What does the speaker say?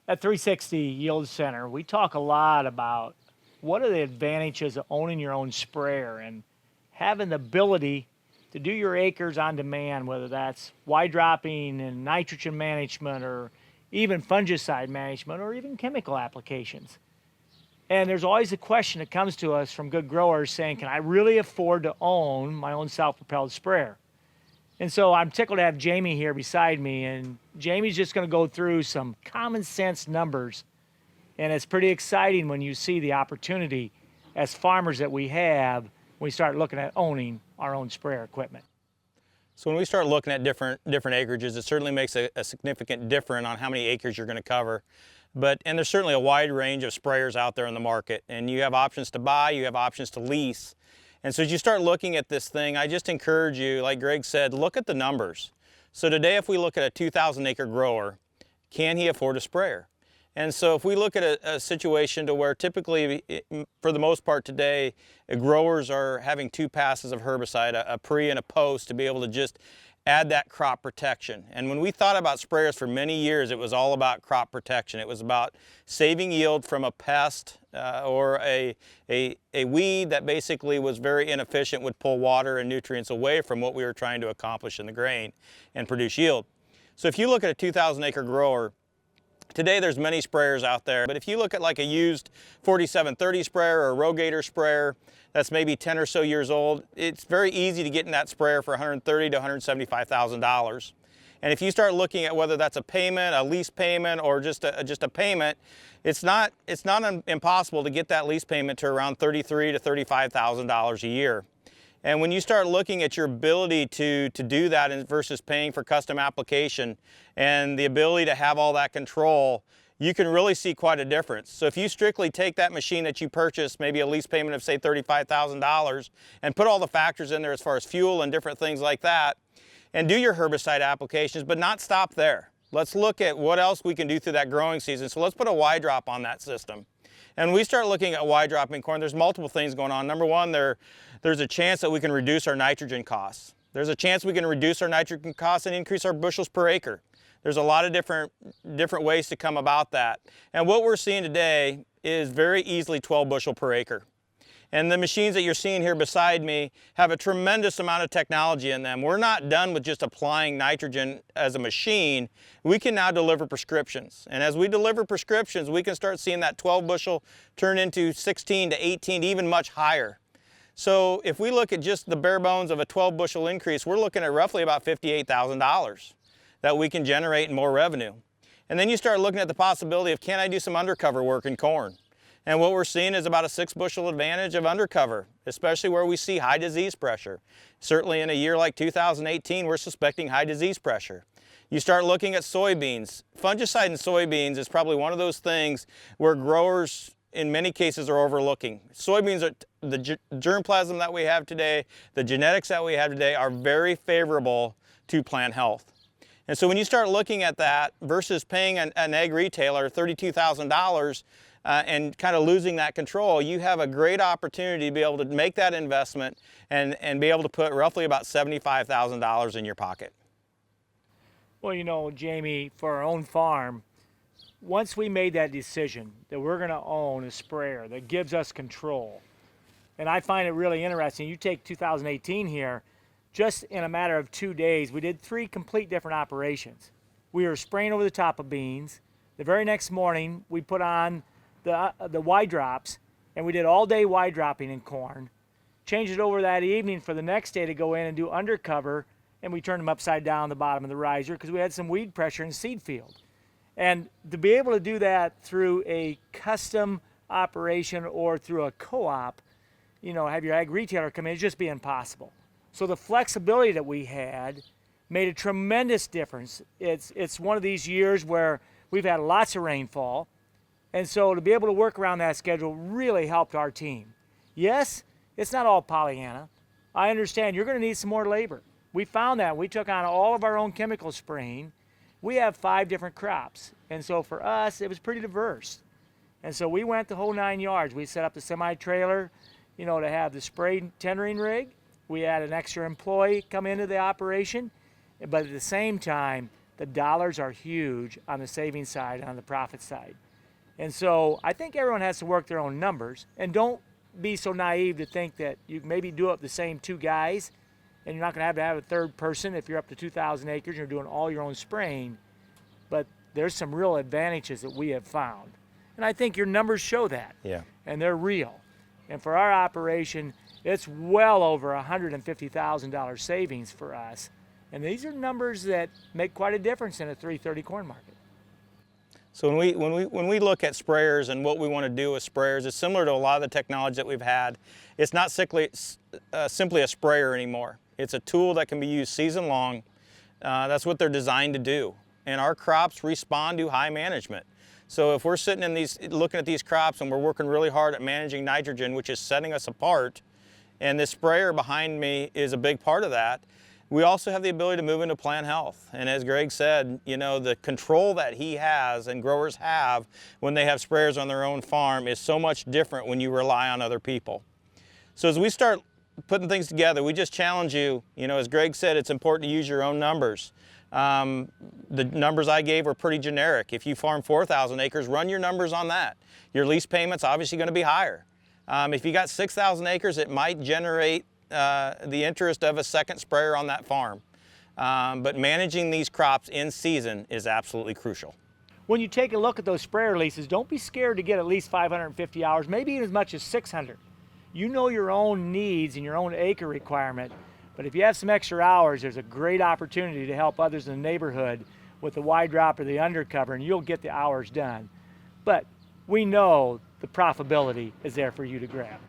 At 360 Yield Center, we talk a lot about what are the advantages of owning your own sprayer and having the ability to do your acres on demand, whether that's wide dropping and nitrogen management or even fungicide management or even chemical applications. And there's always a question that comes to us from good growers saying, can I really afford to own my own self-propelled sprayer? And so I'm tickled to have Jamie here beside me, and Jamie's just going to go through some common sense numbers. And it's pretty exciting when you see the opportunity as farmers that we have when we start looking at owning our own sprayer equipment. So when we start looking at different acreages, it certainly makes a significant difference on how many acres you're going to cover. And there's certainly a wide range of sprayers out there in the market, and you have options to buy, you have options to lease. And so as you start looking at this thing, I just encourage you, like Greg said, look at the numbers. So today, if we look at a 2,000 acre grower, can he afford a sprayer? And so if we look at a situation to where typically, for the most part today, growers are having 2 passes of herbicide, a pre and a post, to be able to just add that crop protection. And when we thought about sprayers for many years, it was all about crop protection. It was about saving yield from a pest or a weed that basically was very inefficient, would pull water and nutrients away from what we were trying to accomplish in the grain and produce yield. So if you look at a 2,000 acre grower, today there's many sprayers out there, but if you look at like a used 4730 sprayer or a Rogator sprayer that's maybe 10 or so years old, it's very easy to get in that sprayer for $130,000 to $175,000. And if you start looking at whether that's a payment, a lease payment, or just a payment, it's not impossible to get that lease payment to around $33,000 to $35,000 a year. And when you start looking at your ability to do that versus paying for custom application and the ability to have all that control, you can really see quite a difference. So if you strictly take that machine that you purchased, maybe a lease payment of say $35,000, and put all the factors in there as far as fuel and different things like that, and do your herbicide applications, but not stop there. Let's look at what else we can do through that growing season. So let's put a wide drop on that system. And when we start looking at wide dropping corn, there's multiple things going on. Number one, there's a chance that we can reduce our nitrogen costs. There's a chance we can reduce our nitrogen costs and increase our bushels per acre. There's a lot of different ways to come about that. And what we're seeing today is very easily 12 bushel per acre. And the machines that you're seeing here beside me have a tremendous amount of technology in them. We're not done with just applying nitrogen as a machine. We can now deliver prescriptions. And as we deliver prescriptions, we can start seeing that 12 bushel turn into 16 to 18, even much higher. So if we look at just the bare bones of a 12 bushel increase, we're looking at roughly about $58,000 that we can generate in more revenue. And then you start looking at the possibility of, can I do some undercover work in corn? And what we're seeing is about a 6 bushel advantage of undercover, especially where we see high disease pressure. Certainly in a year like 2018, we're suspecting high disease pressure. You start looking at soybeans. Fungicide in soybeans is probably one of those things where growers in many cases are overlooking. Soybeans, are the germplasm that we have today, the genetics that we have today are very favorable to plant health. And so when you start looking at that versus paying an ag retailer $32,000 and kind of losing that control, you have a great opportunity to be able to make that investment and be able to put roughly about $75,000 in your pocket. Well, you know, Jamie, for our own farm, once we made that decision that we're going to own a sprayer that gives us control, and I find it really interesting, you take 2018 here, just in a matter of 2 days, we did 3 complete different operations. We were spraying over the top of beans. The very next morning, we put on the wide drops, and we did all day wide dropping in corn. Changed it over that evening for the next day to go in and do undercover, and we turned them upside down the bottom of the riser because we had some weed pressure in seed field. And to be able to do that through a custom operation or through a co-op, you know, have your ag retailer come in, it'd just be impossible. So the flexibility that we had made a tremendous difference. It's one of these years where we've had lots of rainfall, and so to be able to work around that schedule really helped our team. Yes, it's not all Pollyanna. I understand you're going to need some more labor. We found that. We took on all of our own chemical spraying. We have 5 different crops, and so for us, it was pretty diverse. And so we went the whole 9 yards. We set up the semi-trailer, you know, to have the spray tendering rig. We had an extra employee come into the operation, but at the same time, the dollars are huge on the savings side and on the profit side. And so I think everyone has to work their own numbers, and don't be so naive to think that you maybe do up the same 2 guys and you're not going to have a third person if you're up to 2,000 acres and you're doing all your own spraying. But there's some real advantages that we have found. And I think your numbers show that. Yeah. And they're real. And for our operation, it's well over $150,000 savings for us. And these are numbers that make quite a difference in a 330 corn market. So when we look at sprayers and what we want to do with sprayers, it's similar to a lot of the technology that we've had. It's not simply a sprayer anymore. It's a tool that can be used season long. That's what they're designed to do. And our crops respond to high management. So if we're sitting in looking at these crops and we're working really hard at managing nitrogen, which is setting us apart, and this sprayer behind me is a big part of that, we also have the ability to move into plant health. And as Greg said, you know, the control that he has and growers have when they have sprayers on their own farm is so much different when you rely on other people. So as we start putting things together, we just challenge you, you know, as Greg said, it's important to use your own numbers. The numbers I gave were pretty generic. If you farm 4,000 acres, run your numbers on that. Your lease payment's obviously going to be higher. If you got 6,000 acres, it might generate the interest of a second sprayer on that farm. But managing these crops in season is absolutely crucial. When you take a look at those sprayer leases, don't be scared to get at least 550 hours, maybe as much as 600. You know your own needs and your own acre requirement, but if you have some extra hours, there's a great opportunity to help others in the neighborhood with the wide drop or the undercover, and you'll get the hours done. But we know the profitability is there for you to grab.